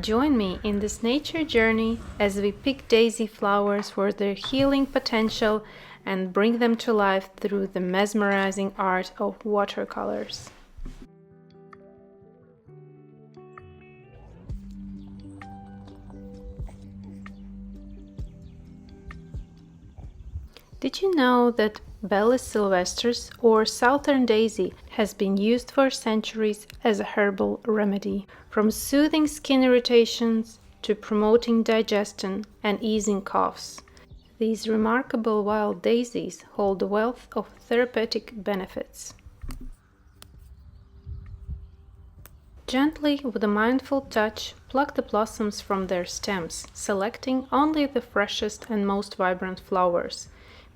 Join me in this nature journey as we pick daisy flowers for their healing potential and bring them to life through the mesmerizing art of watercolors. Did you know that Bellis sylvestris, or southern daisy, has been used for centuries as a herbal remedy, from soothing skin irritations to promoting digestion and easing coughs? These remarkable wild daisies hold a wealth of therapeutic benefits. Gently, with a mindful touch, pluck the blossoms from their stems, selecting only the freshest and most vibrant flowers.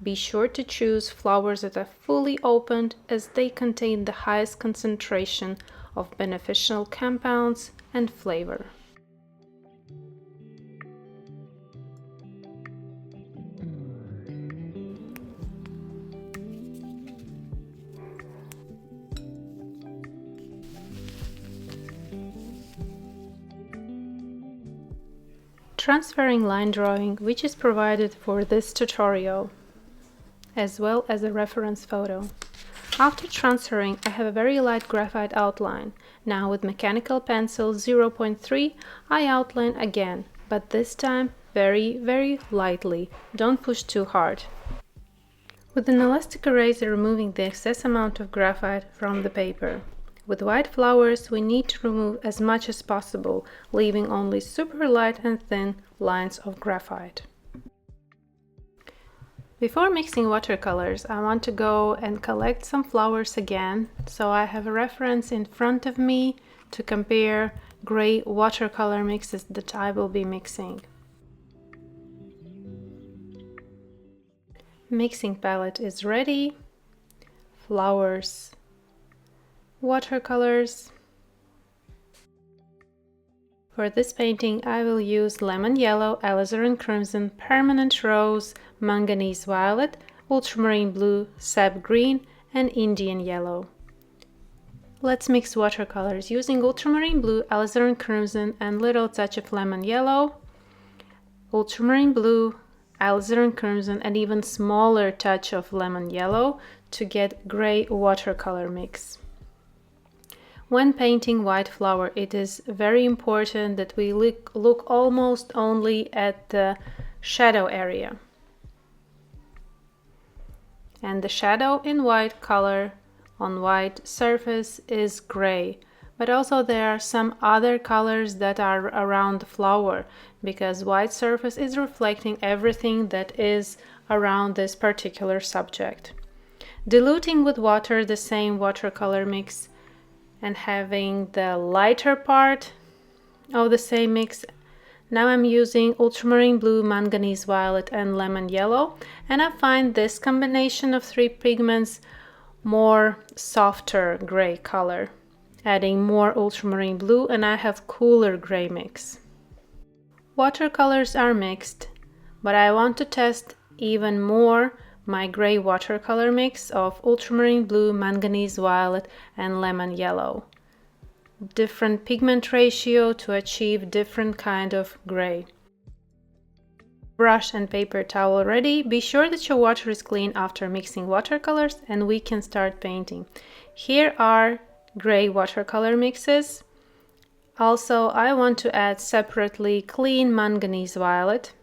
Be sure to choose flowers that are fully opened, as they contain the highest concentration of beneficial compounds and flavor. Transferring line drawing, which is provided for this tutorial, as well as a reference photo. After transferring, I have a very light graphite outline. Now with mechanical pencil 0.3, I outline again, but this time very lightly. Don't push too hard. With an elastic eraser, removing the excess amount of graphite from the paper. With white flowers, we need to remove as much as possible, leaving only super light and thin lines of graphite. Before mixing watercolors, I want to go and collect some flowers again, so I have a reference in front of me to compare gray watercolor mixes that I will be mixing. Mixing palette is ready. Flowers, watercolors. For this painting, I will use lemon yellow, alizarin crimson, permanent rose, manganese violet, ultramarine blue, sap green, and Indian yellow. Let's mix watercolors using ultramarine blue, alizarin crimson, and little touch of lemon yellow, ultramarine blue, alizarin crimson, and even smaller touch of lemon yellow to get gray watercolor mix. When painting white flower, it is very important that we look almost only at the shadow area. And the shadow in white color on white surface is gray. But also there are some other colors that are around the flower, because white surface is reflecting everything that is around this particular subject. Diluting with water the same watercolor mix and having the lighter part of the same mix. Now I'm using ultramarine blue, manganese violet, and lemon yellow, and I find this combination of three pigments more softer gray color. Adding more ultramarine blue, and I have cooler gray mix. Watercolors are mixed, but I want to test even more my gray watercolor mix of ultramarine blue, manganese violet, and lemon yellow. Different pigment ratio to achieve different kind of gray. Brush and paper towel ready. Be sure that your water is clean after mixing watercolors, and we can start painting. Here are gray watercolor mixes. Also, I want to add separately clean manganese violet,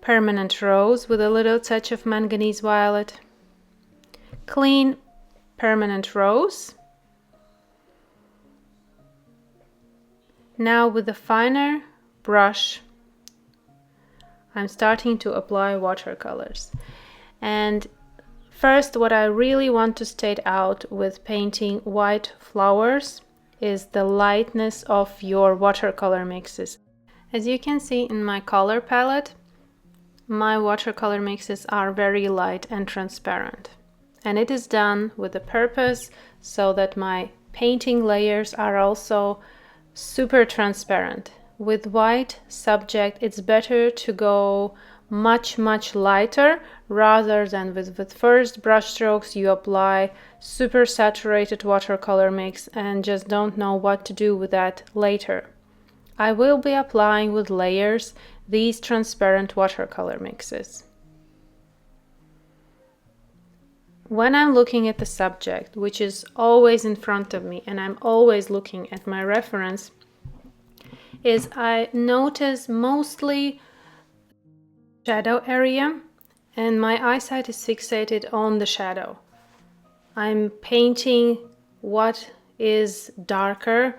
permanent rose with a little touch of manganese violet, clean permanent rose. Now with a finer brush, I'm starting to apply watercolors. And first, what I really want to state out with painting white flowers is the lightness of your watercolor mixes. As you can see in my color palette, my watercolor mixes are very light and transparent. And it is done with a purpose so that my painting layers are also super transparent. With white subject, it's better to go much lighter, rather than with first brush strokes you apply super saturated watercolor mix and just don't know what to do with that later. I will be applying with layers these transparent watercolor mixes. When I'm looking at the subject, which is always in front of me and I'm always looking at my reference, is I notice mostly shadow area and my eyesight is fixated on the shadow. I'm painting what is darker,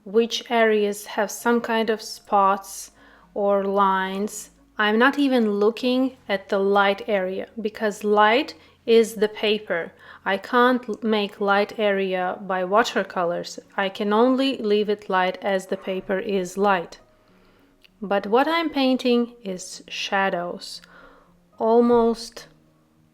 which areas have some kind of spots or lines. I'm not even looking at the light area because light is the paper. I can't make light area by watercolors. I can only leave it light as the paper is light. But what I'm painting is shadows, almost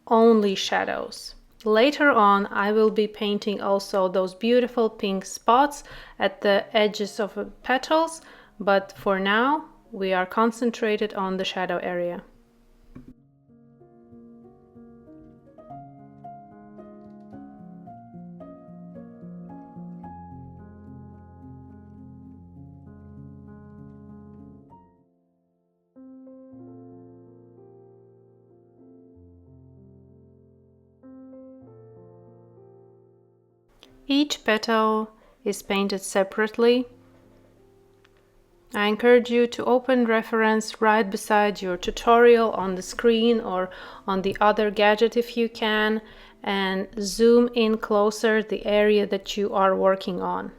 only shadows. Later on, I will be painting also those beautiful pink spots at the edges of the petals, but for now, we are concentrated on the shadow area. Each petal is painted separately. I encourage you to open reference right beside your tutorial on the screen or on the other gadget if you can, and zoom in closer the area that you are working on.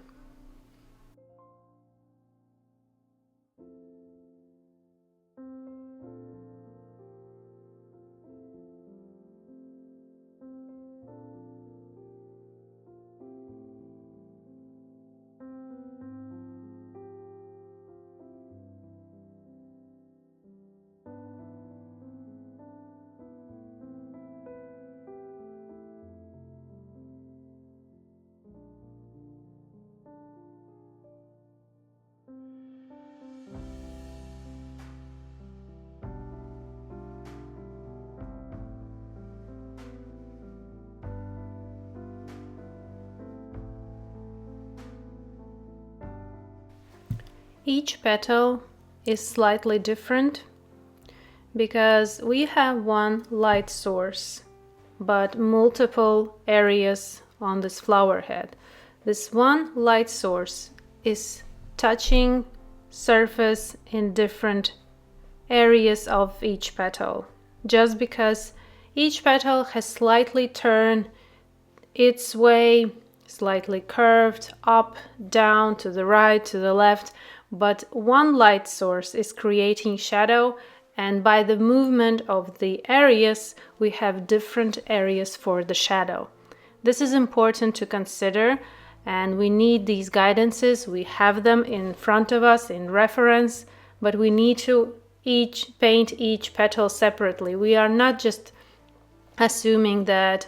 Each petal is slightly different because we have one light source but multiple areas on this flower head. This one light source is touching surface in different areas of each petal, just because each petal has slightly turned its way, slightly curved up, down, to the right, to the left, but one light source is creating shadow, and by the movement of the areas we have different areas for the shadow. This is important to consider, and we need these guidances. We have them in front of us in reference, but we need to paint each petal separately. We are not just assuming that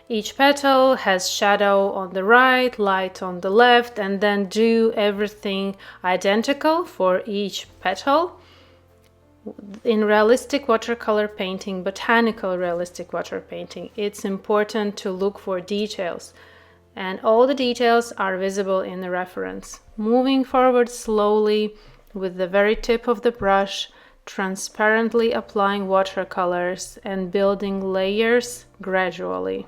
each petal has shadow on the right, light on the left, and then do everything identical for each petal. In realistic watercolor painting, botanical realistic water painting, it's important to look for details, and all the details are visible in the reference. Moving forward slowly with the very tip of the brush, transparently applying watercolors and building layers gradually.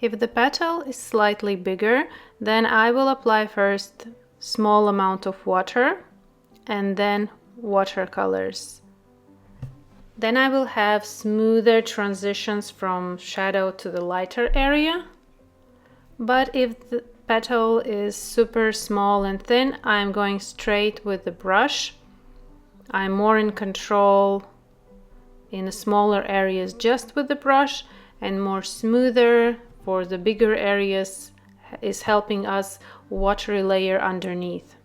If the petal is slightly bigger, then I will apply first small amount of water and then watercolors. Then I will have smoother transitions from shadow to the lighter area. But if the petal is super small and thin, I'm going straight with the brush. I'm more in control in the smaller areas just with the brush, and more smoother for the bigger areas is helping us watery layer underneath.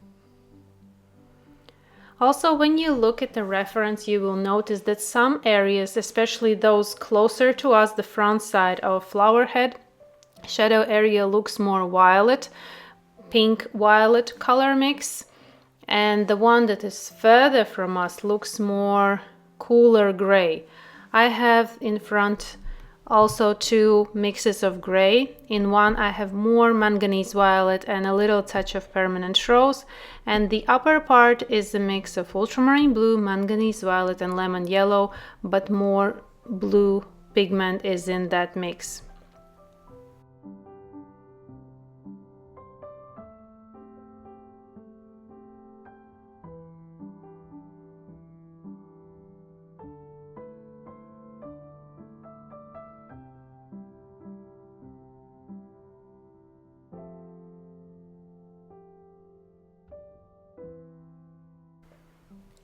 Also, when you look at the reference, you will notice that some areas, especially those closer to us, the front side of flower head, shadow area looks more violet, pink-violet color mix, and the one that is further from us looks more cooler gray. I have in front also two mixes of gray. In one I have more manganese violet and a little touch of permanent rose, and the upper part is a mix of ultramarine blue, manganese violet and lemon yellow, but more blue pigment is in that mix.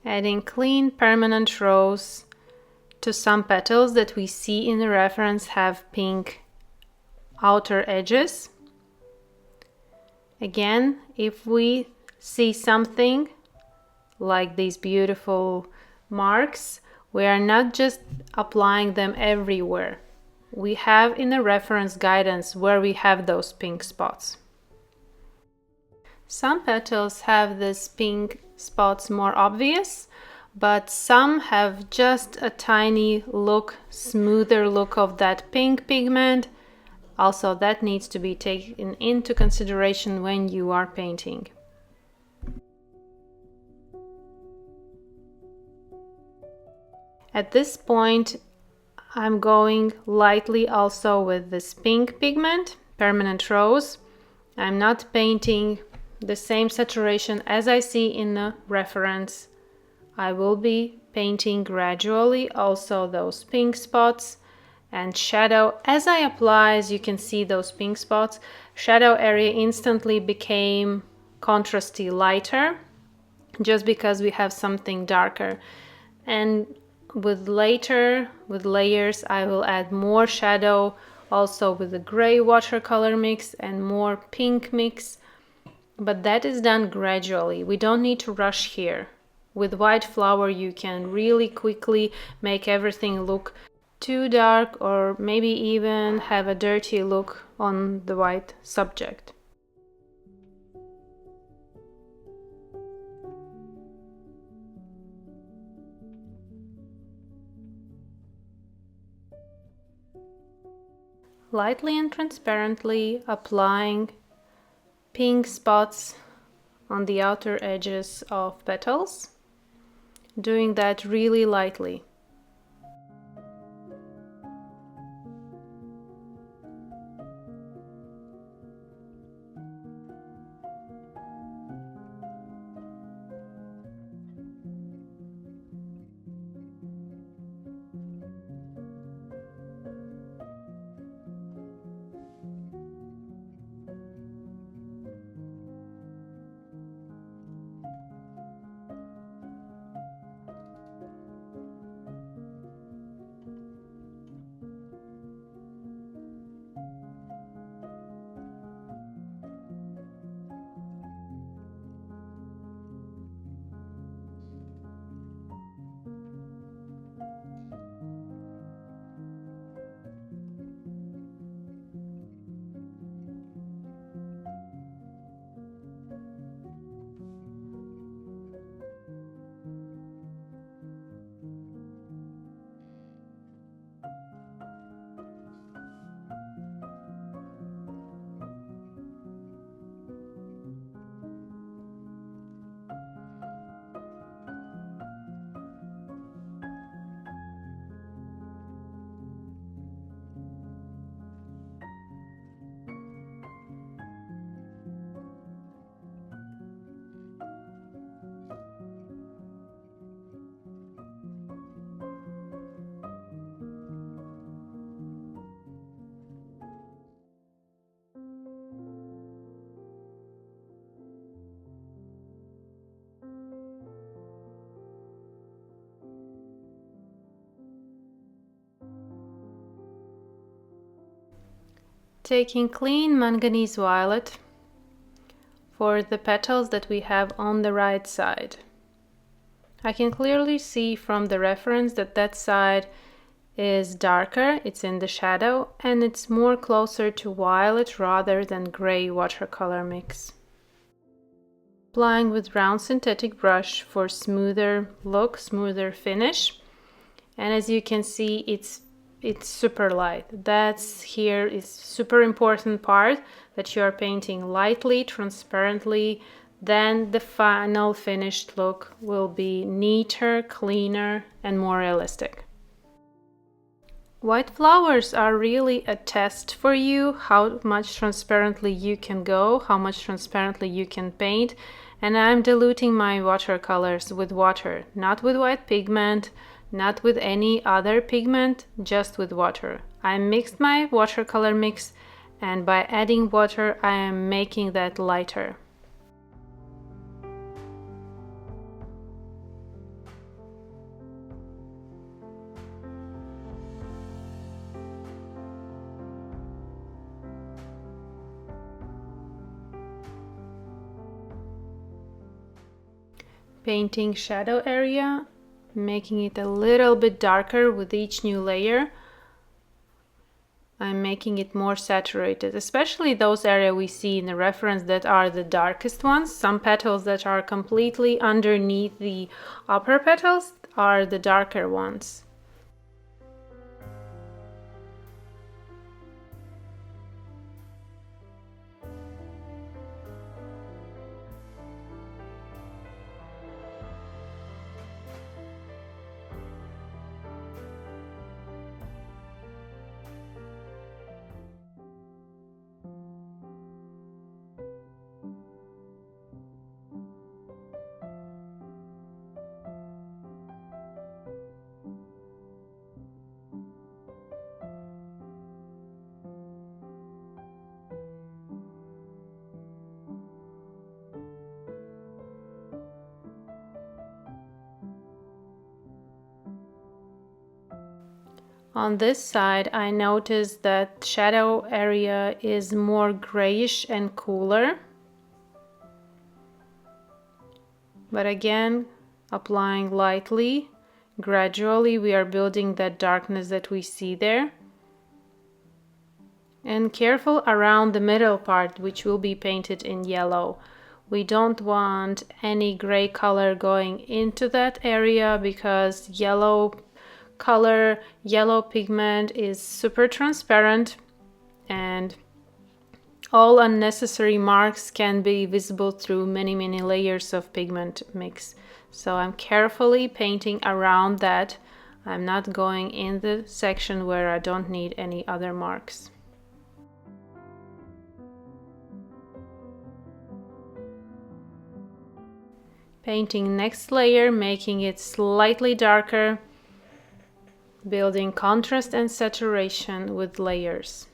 Adding clean permanent rose to some petals that we see in the reference have pink outer edges. Again, if we see something like these beautiful marks, we are not just applying them everywhere. We have in the reference guidance where we have those pink spots. Some petals have these pink spots more obvious, but some have just a tiny look, smoother look of that pink pigment. Also, that needs to be taken into consideration when you are painting. At this point, I'm going lightly also with this pink pigment, permanent rose. I'm not painting the same saturation as I see in the reference. I will be painting gradually also those pink spots and shadow. As I apply, as you can see those pink spots, shadow area instantly became contrasty lighter just because we have something darker. And with layers, I will add more shadow also with the gray watercolor mix and more pink mix. But that is done gradually. We don't need to rush here. With white flower, you can really quickly make everything look too dark or maybe even have a dirty look on the white subject. Lightly and transparently applying pink spots on the outer edges of petals, doing that really lightly. Taking clean manganese violet for the petals that we have on the right side. I can clearly see from the reference that that side is darker, it's in the shadow, and it's more closer to violet rather than gray watercolor mix. Applying with round synthetic brush for smoother look, smoother finish. And as you can see, it's super light. That's here is super important part, that you are painting lightly, transparently, then the final finished look will be neater, cleaner, and more realistic. White flowers are really a test for you, how much transparently you can go, how much transparently you can paint. And I'm diluting my watercolors with water, not with white pigment, not with any other pigment, just with water. I mixed my watercolor mix, and by adding water I am making that lighter. Painting shadow area, making it a little bit darker with each new layer. I'm making it more saturated, especially those areas we see in the reference that are the darkest ones. Some petals that are completely underneath the upper petals are the darker ones. On this side, I noticed that shadow area is more grayish and cooler. But again, applying lightly, gradually we are building that darkness that we see there. And careful around the middle part, which will be painted in yellow. We don't want any gray color going into that area because yellow color, yellow pigment is super transparent, and all unnecessary marks can be visible through many layers of pigment mix. So I'm carefully painting around that. I'm not going in the section where I don't need any other marks. Painting next layer, making it slightly darker, building contrast and saturation with layers.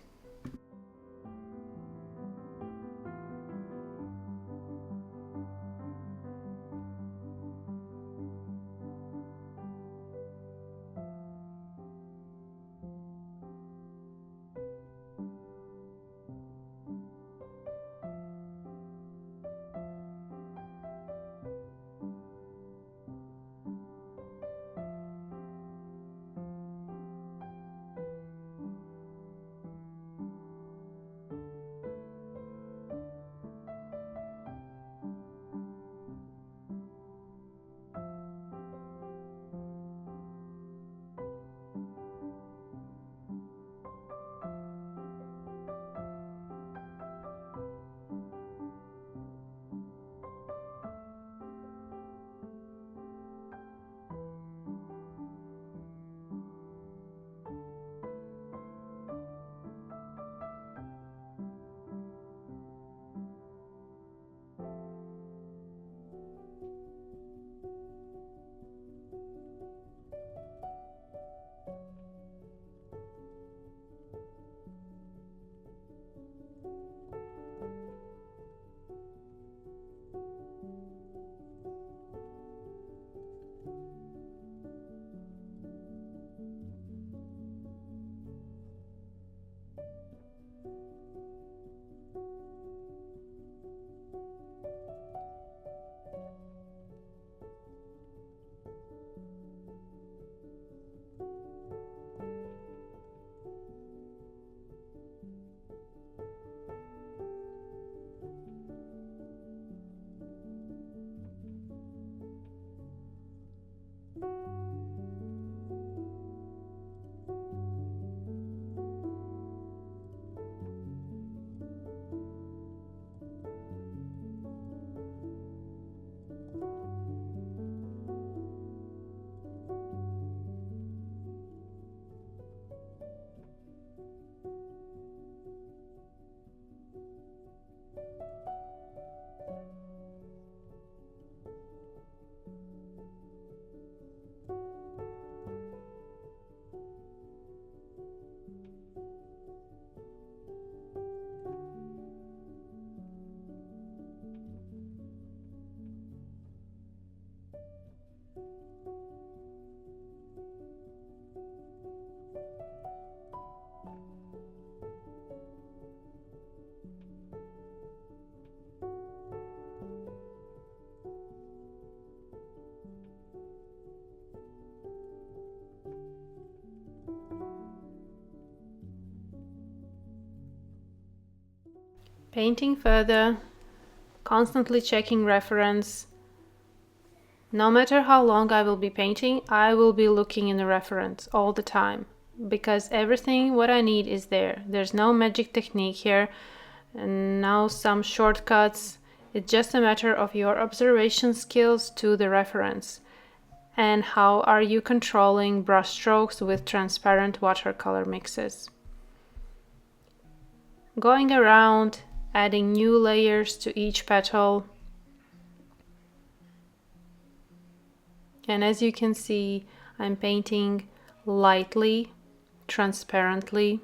Painting further, constantly checking reference. No matter how long I will be painting, I will be looking in the reference all the time, because everything what I need is there. There's no magic technique here and no some shortcuts. It's just a matter of your observation skills to the reference and how are you controlling brush strokes with transparent watercolor mixes. Going around, adding new layers to each petal. And as you can see, I'm painting lightly, transparently.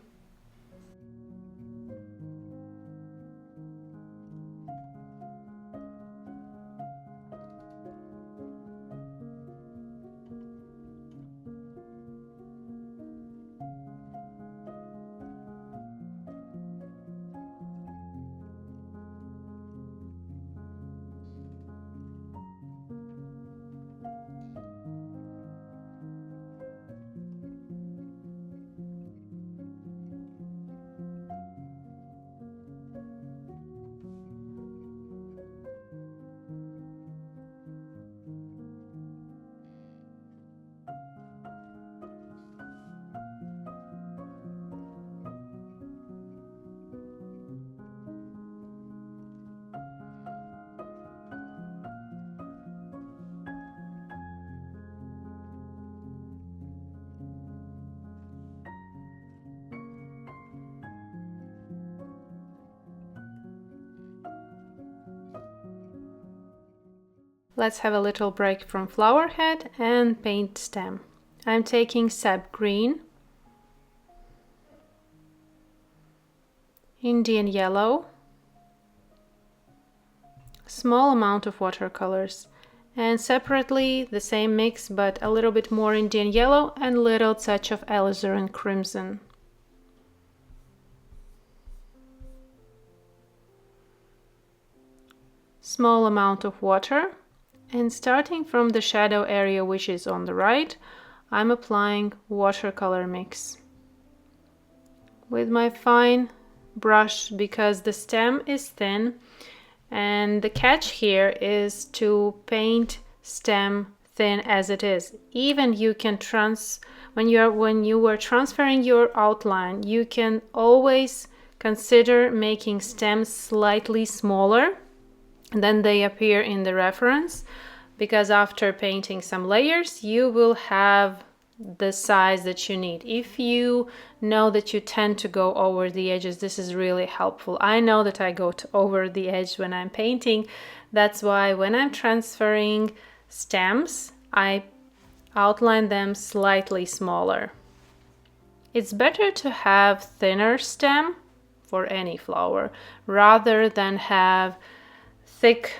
Let's have a little break from flower head and paint stem. I'm taking sap green, Indian yellow, small amount of watercolors, and separately the same mix but a little bit more Indian yellow and little touch of alizarin crimson. Small amount of water. And starting from the shadow area, which is on the right, I'm applying watercolor mix with my fine brush because the stem is thin, and the catch here is to paint stem thin as it is. Even you can when you were transferring your outline, you can always consider making stems slightly smaller than they appear in the reference, because after painting some layers you will have the size that you need. If you know that you tend to go over the edges, this is really helpful. I know that I go over the edge when I'm painting. That's why when I'm transferring stems, I outline them slightly smaller. It's better to have thinner stem for any flower rather than have thick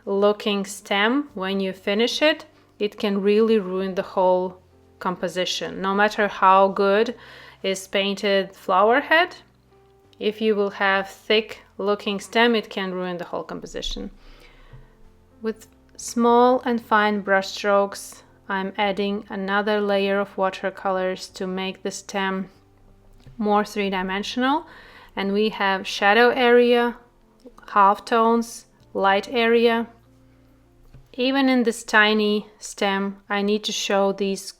looking stem. When you finish it, it can really ruin the whole composition. No matter how good is painted flower head, if you will have thick looking stem, it can ruin the whole composition. With small and fine brush strokes, I'm adding another layer of watercolors to make the stem more three-dimensional, and we have shadow area, half tones, light area. Even in this tiny stem, I need to show these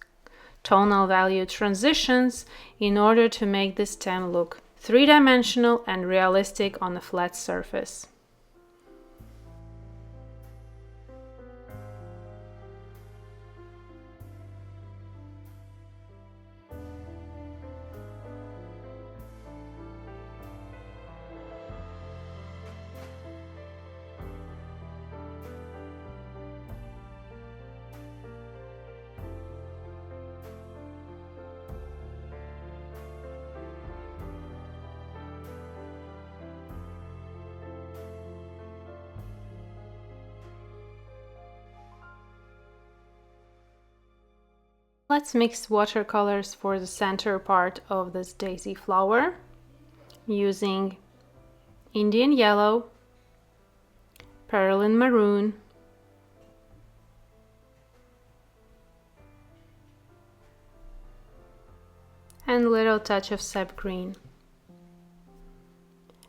tonal value transitions in order to make the stem look three-dimensional and realistic on a flat surface. Let's mix watercolors for the center part of this daisy flower using Indian yellow, perlin maroon, and a little touch of sap green.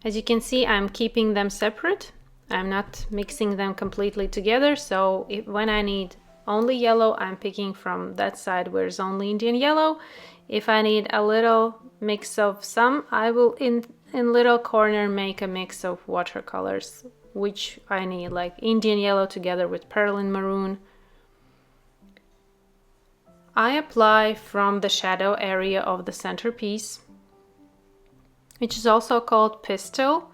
As you can see, I'm keeping them separate. I'm not mixing them completely together, so when I need only yellow, I'm picking from that side where it's only Indian yellow. If I need a little mix of some, I will in little corner make a mix of watercolors, which I need, like Indian yellow together with Perlin maroon. I apply from the shadow area of the centerpiece, which is also called pistil,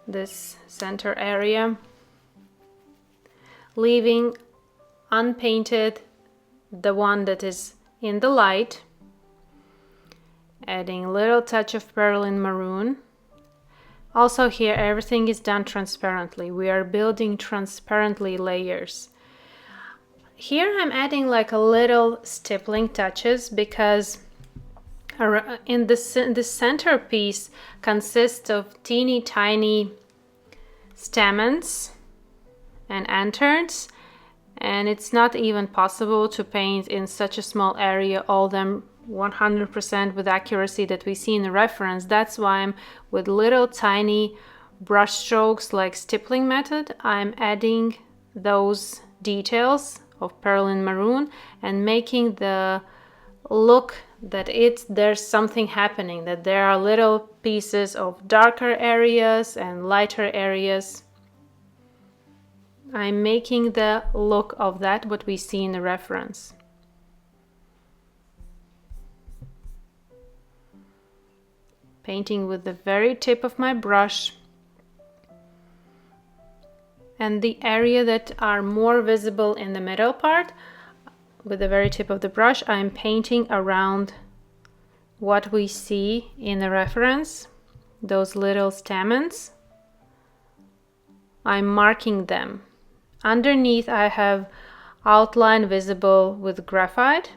this center area, leaving unpainted the one that is in the light, adding a little touch of Perlin maroon. Also here everything is done transparently. We are building transparently layers. Here I'm adding like a little stippling touches because in the centerpiece consists of teeny tiny stamens and anthers, and it's not even possible to paint in such a small area all them 100% with accuracy that we see in the reference. That's why I'm with little tiny brush strokes like stippling method, I'm adding those details of Perlin maroon and making the look that there's something happening, that there are little pieces of darker areas and lighter areas. I'm making the look of that what we see in the reference. Painting with the very tip of my brush, and the area that are more visible in the middle part, with the very tip of the brush, I'm painting around what we see in the reference, those little stamens. I'm marking them. Underneath I have outline visible with graphite,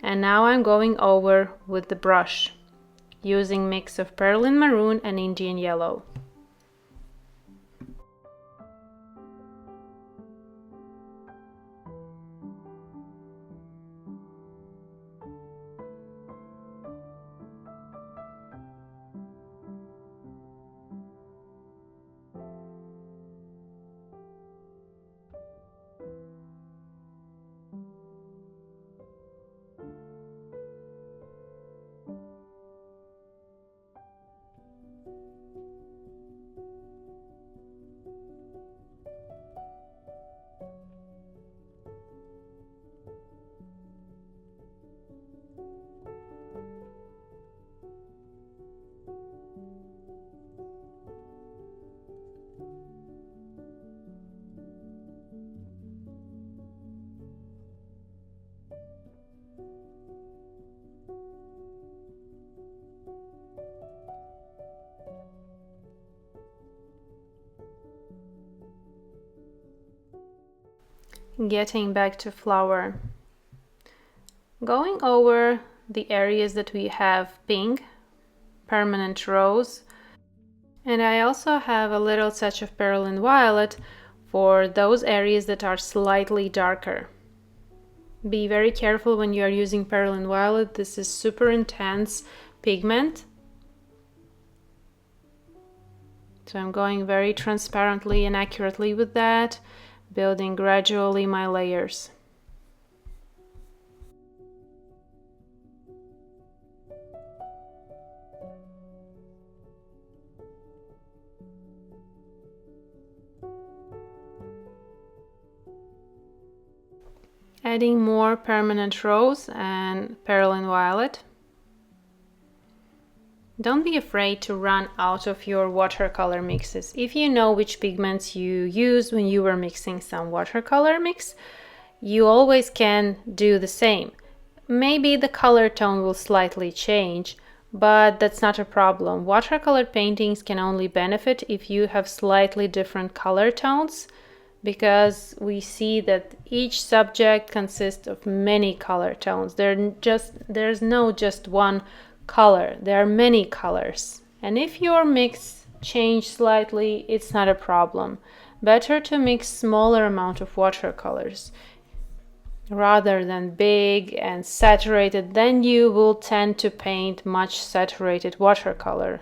and now I'm going over with the brush using mix of Perlin maroon and Indian yellow. Getting back to flower, going over the areas that we have pink, permanent rose, and I also have a little touch of Perlin violet for those areas that are slightly darker. Be very careful when you are using Perlin violet. This is super intense pigment. So I'm going very transparently and accurately with that, building gradually my layers. Adding more permanent rose and Perlin violet. Don't be afraid to run out of your watercolor mixes. If you know which pigments you used when you were mixing some watercolor mix, you always can do the same. Maybe the color tone will slightly change, but that's not a problem. Watercolor paintings can only benefit if you have slightly different color tones, because we see that each subject consists of many color tones. There's no just one color, there are many colors, and if your mix change slightly, it's not a problem. Better to mix smaller amount of watercolors rather than big and saturated, then you will tend to paint much saturated watercolor.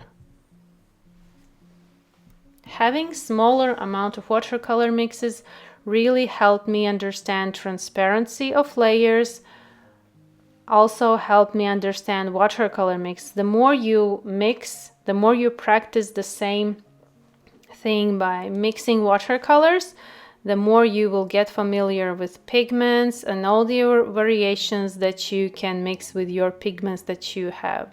Having smaller amount of watercolor mixes really helped me understand transparency of layers, also helped me understand watercolor mix. The more you mix, the more you practice the same thing by mixing watercolors, the more you will get familiar with pigments and all the variations that you can mix with your pigments that you have.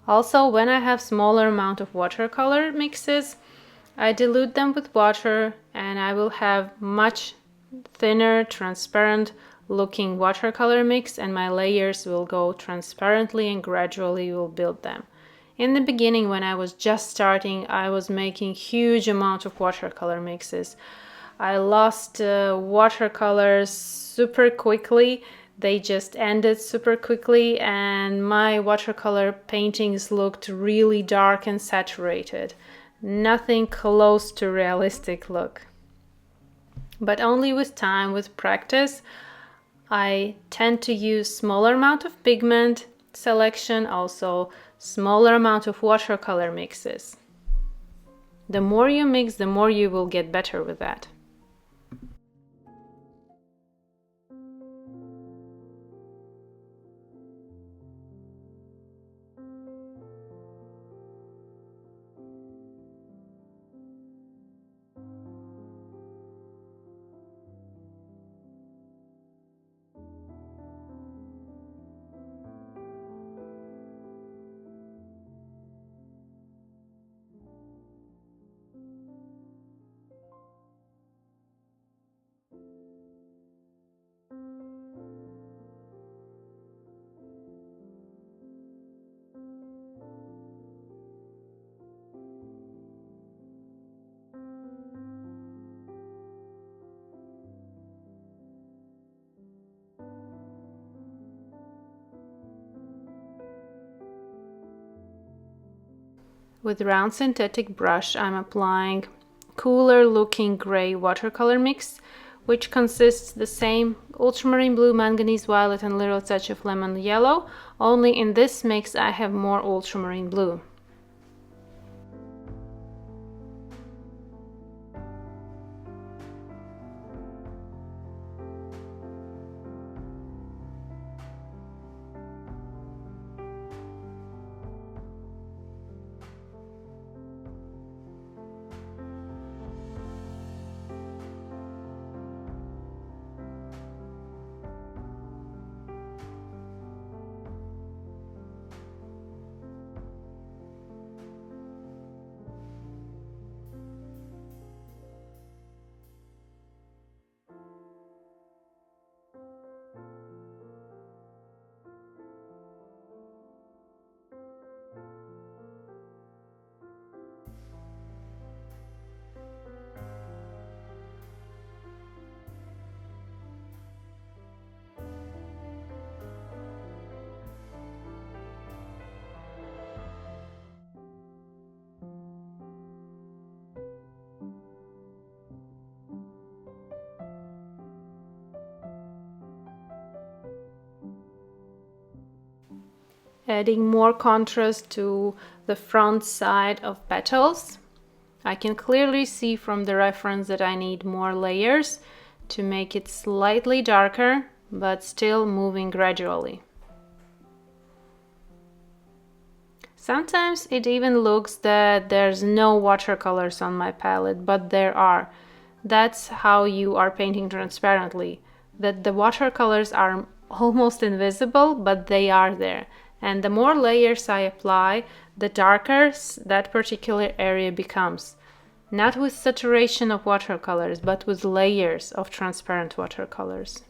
Also, when I have smaller amount of watercolor mixes, I dilute them with water and I will have much thinner, transparent looking watercolor mix, and my layers will go transparently and gradually will build them. In the beginning, when I was just starting, I was making huge amount of watercolor mixes. I lost watercolors super quickly. They just ended super quickly and my watercolor paintings looked really dark and saturated. Nothing close to realistic look. But only with time, with practice, I tend to use smaller amount of pigment selection, also smaller amount of watercolor mixes. The more you mix, the more you will get better with that. With round synthetic brush, I'm applying cooler looking gray watercolor mix, which consists the same ultramarine blue, manganese violet and little touch of lemon yellow, only in this mix I have more ultramarine blue. Adding more contrast to the front side of petals. I can clearly see from the reference that I need more layers to make it slightly darker, but still moving gradually. Sometimes it even looks that there's no watercolors on my palette, but there are. That's how you are painting transparently, that the watercolors are almost invisible, but they are there. And the more layers I apply, the darker that particular area becomes. Not with saturation of watercolors, but with layers of transparent watercolors.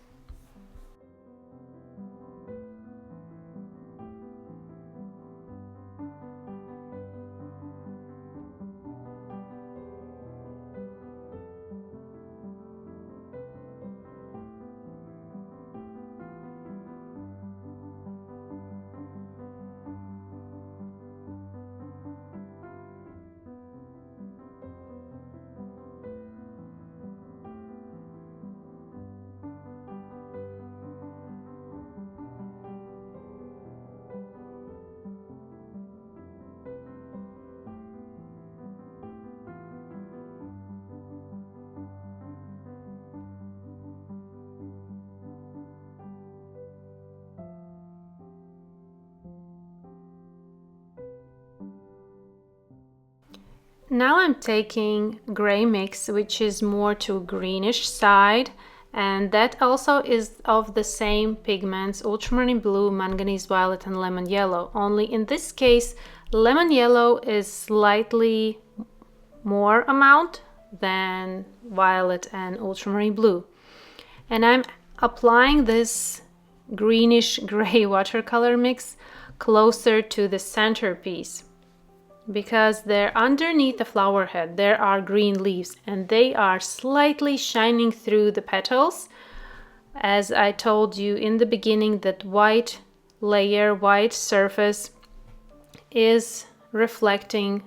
Now I'm taking gray mix, which is more to greenish side, and that also is of the same pigments, ultramarine blue, manganese violet, and lemon yellow. Only in this case, lemon yellow is slightly more amount than violet and ultramarine blue. And I'm applying this greenish gray watercolor mix closer to the centerpiece, because there underneath the flower head there are green leaves and they are slightly shining through the petals. As I told you in the beginning, that white layer, white surface is reflecting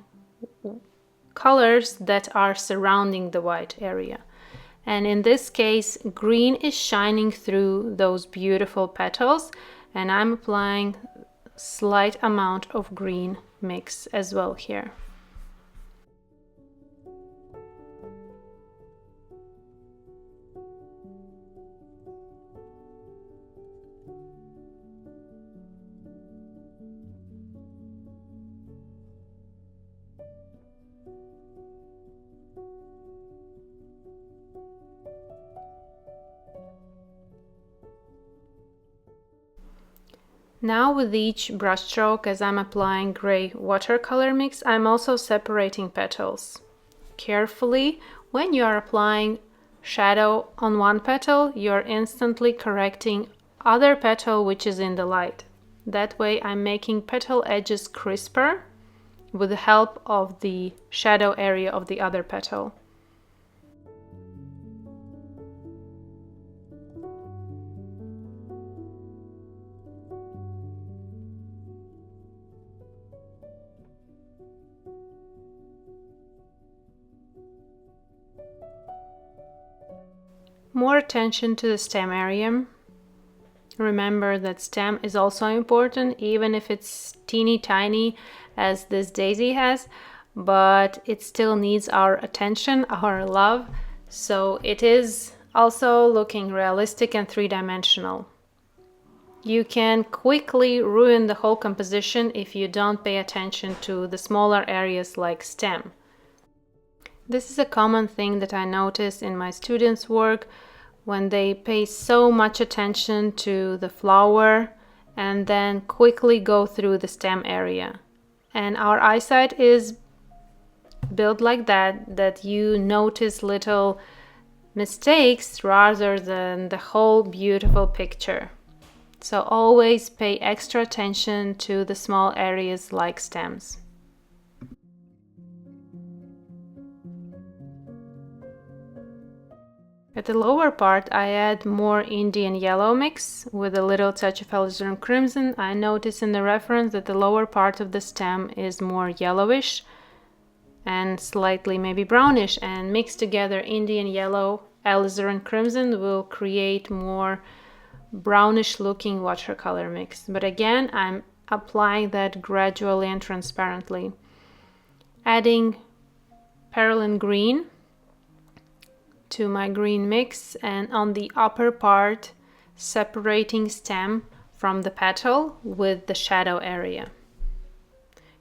colors that are surrounding the white area. And in this case, green is shining through those beautiful petals, and I'm applying slight amount of green mix as well here. Now with each brush stroke, as I'm applying gray watercolor mix, I'm also separating petals. Carefully, when you are applying shadow on one petal, you're instantly correcting other petal which is in the light. That way I'm making petal edges crisper with the help of the shadow area of the other petal. More attention to the stem area. Remember that stem is also important, even if it's teeny tiny as this daisy has, but it still needs our attention, our love. So it is also looking realistic and three-dimensional. You can quickly ruin the whole composition if you don't pay attention to the smaller areas like stem. This is a common thing that I notice in my students' work when they pay so much attention to the flower and then quickly go through the stem area. And our eyesight is built like that you notice little mistakes rather than the whole beautiful picture. So always pay extra attention to the small areas like stems. At the lower part, I add more Indian yellow mix with a little touch of alizarin crimson. I notice in the reference that the lower part of the stem is more yellowish and slightly maybe brownish, and mixed together Indian yellow, alizarin crimson will create more brownish looking watercolor mix. But again, I'm applying that gradually and transparently. Adding perylene green to my green mix, and on the upper part separating stem from the petal with the shadow area.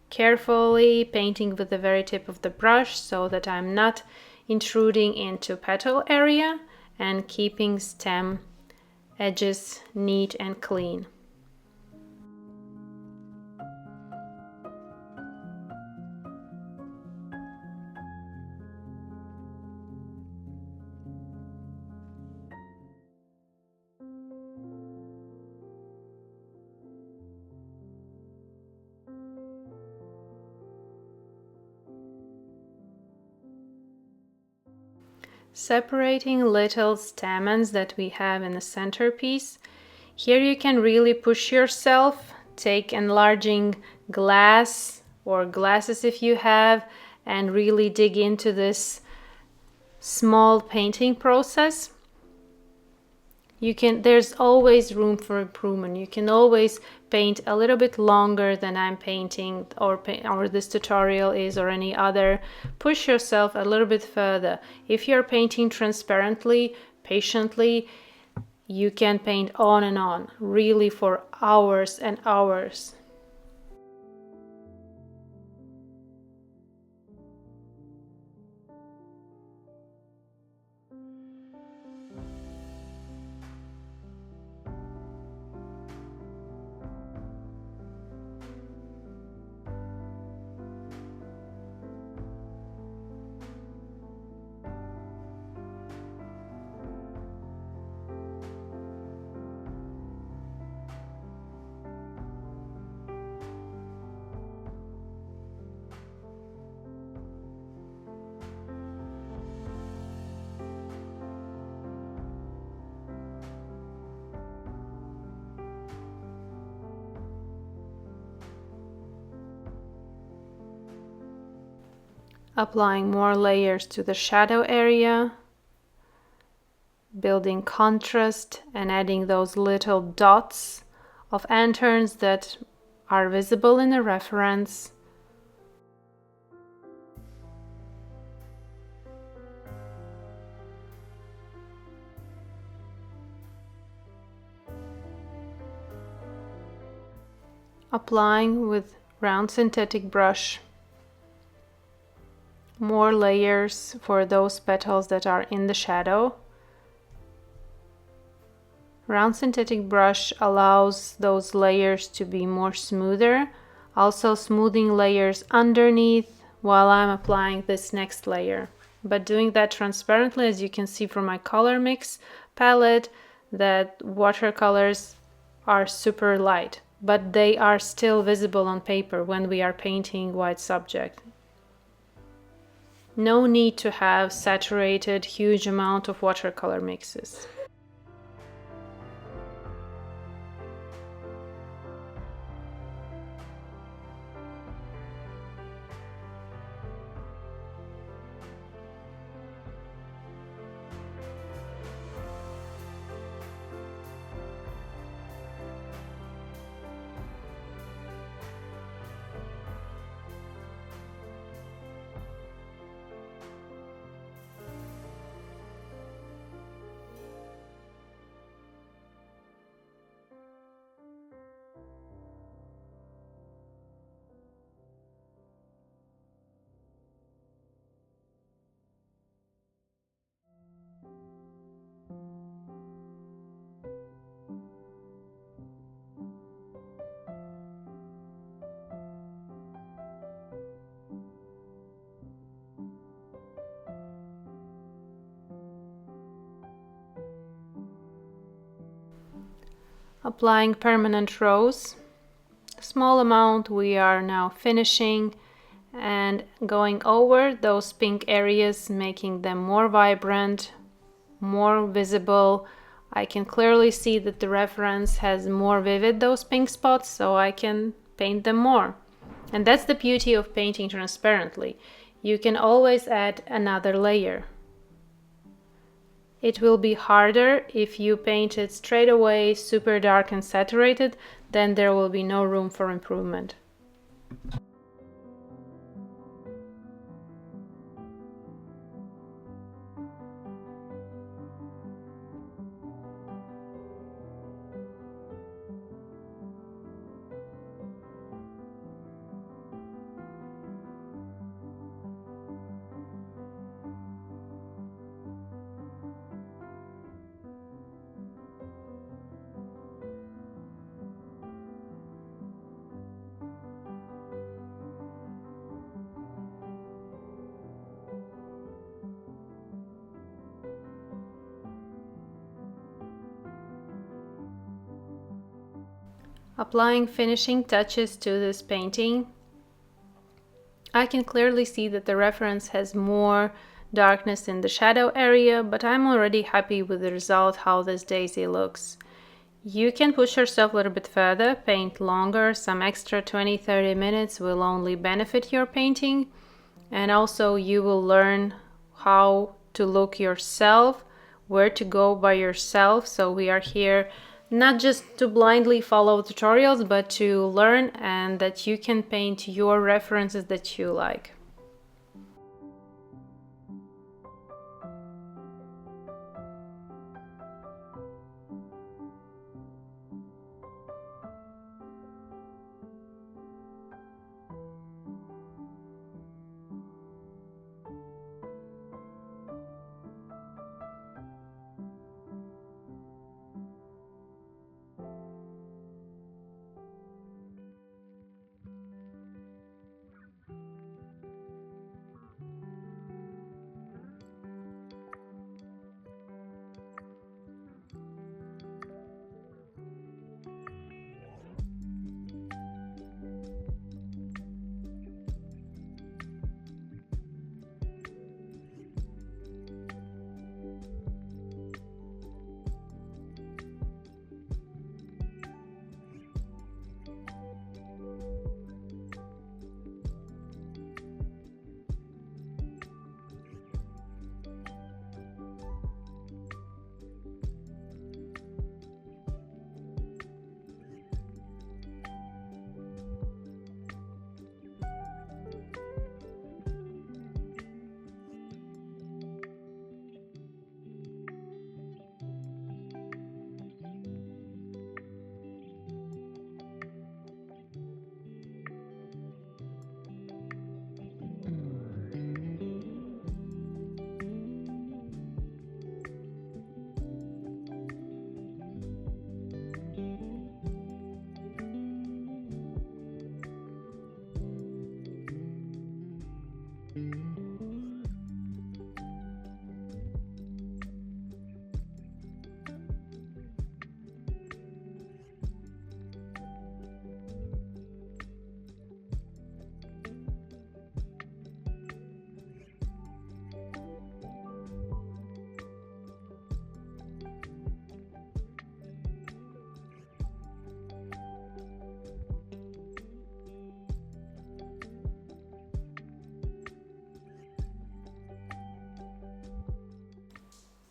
Carefully painting with the very tip of the brush so that I'm not intruding into petal area and keeping stem edges neat and clean. Separating little stamens that we have in the centerpiece. Here you can really push yourself, take enlarging glass or glasses if you have, and really dig into this small painting process. There's always room for improvement. You can always paint a little bit longer than I'm painting or this tutorial is, or any other. Push yourself a little bit further. If you're painting transparently, patiently, you can paint on and on, really for hours and hours. Applying more layers to the shadow area, building contrast and adding those little dots of lanterns that are visible in the reference. Applying with round synthetic brush more layers for those petals that are in the shadow. Round synthetic brush allows those layers to be more smoother, also smoothing layers underneath while I'm applying this next layer. But doing that transparently, as you can see from my color mix palette, that watercolors are super light, but they are still visible on paper when we are painting white subject. No need to have saturated huge amount of watercolor mixes. Applying permanent rose, small amount. We are now finishing and going over those pink areas, making them more vibrant, more visible. I can clearly see that the reference has more vivid those pink spots, so I can paint them more. And that's the beauty of painting transparently. You can always add another layer. It will be harder if you paint it straight away super dark and saturated, then there will be no room for improvement. Applying finishing touches to this painting, I can clearly see that the reference has more darkness in the shadow area, but I'm already happy with the result, how this daisy looks. You can push yourself a little bit further, paint longer, some extra 20-30 minutes will only benefit your painting, and also you will learn how to look yourself, where to go by yourself. So we are here not just to blindly follow tutorials, but to learn and that you can paint your references that you like.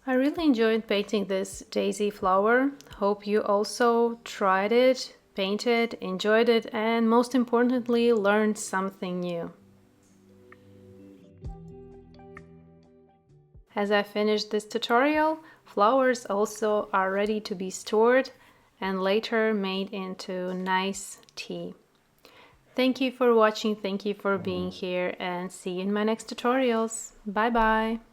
I really enjoyed painting this daisy flower. Hope you also tried it, painted, enjoyed it, and most importantly, learned something new. As I finish this tutorial, flowers also are ready to be stored and later made into nice tea. Thank you for watching, thank you for being here, and see you in my next tutorials. Bye bye!